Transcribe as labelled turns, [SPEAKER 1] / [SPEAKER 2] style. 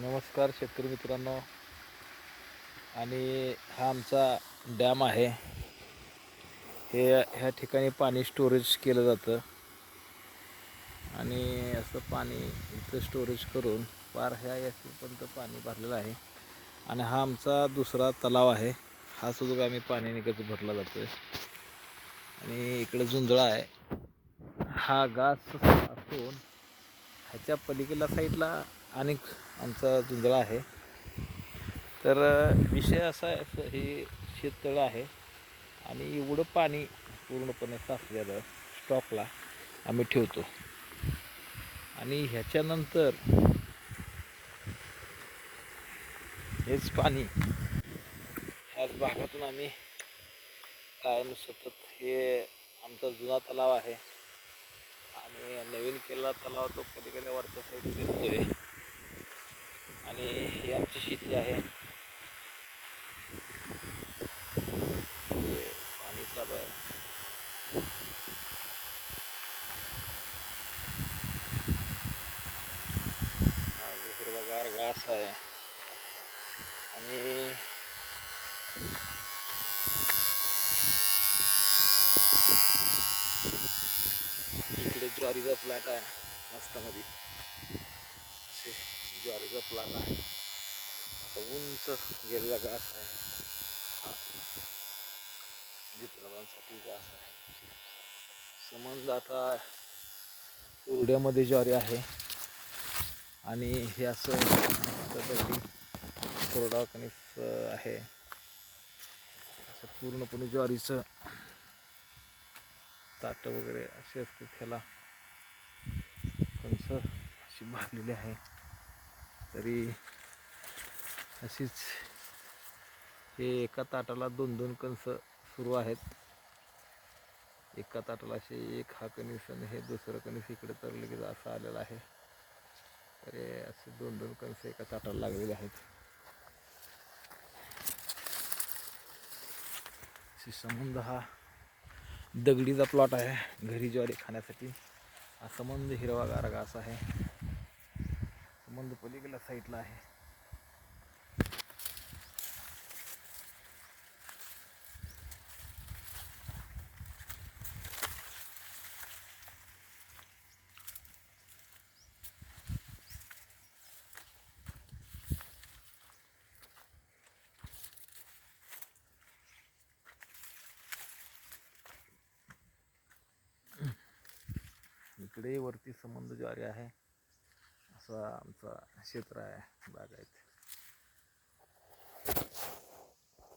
[SPEAKER 1] नमस्कार शेतकरी मित्रांनो. आणि हा आमचा डॅम आहे. ह्या ठिकाणी पाणी स्टोरेज केलं जातं आणि असं पाणी इथं स्टोरेज करून पार ह्या यापर्यंत पाणी भरलेलं आहे. आणि हा आमचा दुसरा तलाव आहे. हा सुद्धा आम्ही पाणी निघत भरला जातो आहे. आणि इकडे जुंजळा आहे. हा घास असून ह्याच्या पलीकडल्या साईडला अनेक आमचा जुंजळा आहे. तर विषय असा आहे, असं हे शेततळं आहे आणि एवढं पाणी पूर्णपणे साचलेलं स्टॉकला आम्ही ठेवतो. आणि ह्याच्यानंतर हेच पाणी ह्याच भागातून आम्ही कायम सतत हे आमचा जुना तलाव आहे आणि नवीन केलेला तलाव तो पलीकडे वरच्या साईड फिरतोय. आणि ही आमची शेती आहे. पाणी चालू आहे. हिरवागार घास आहे आणि इकडे ज्वारीचा प्लॉट आहे मस्त मध्ये. ज्वारीचा प्लॉट आहे. उंच गेलेला घास आहे. जित्रांसाठी घास आहे. संबंध आता उरड्यामध्ये ज्वारी आहे आणि हे असं दगडी कोरडा कणीस आहे. असं पूर्णपणे ज्वारीचं ताट वगैरे असे असते. त्याला कणसं अशी भरलेली आहे. तरी अशीच हे एका ताटाला 2-2 कणस सुरू आहेत. एका ताटाला असे एक हा कणीस आणि हे दुसरं कणीस इकडे तर लगेच असं आलेलं आहे. तर असे 2-2 कणस एका ताटाला लागलेले आहेत. संबंध हा दगडीचा प्लॉट आहे घरी ज्वारी खाण्यासाठी. हा संबंध हिरवागार घास आहे. संबंध पलीकडल्या साईडला आहे. इकडे वरती संबंध ज्वारी आहे. असा आमचा क्षेत्र आहे बागायत.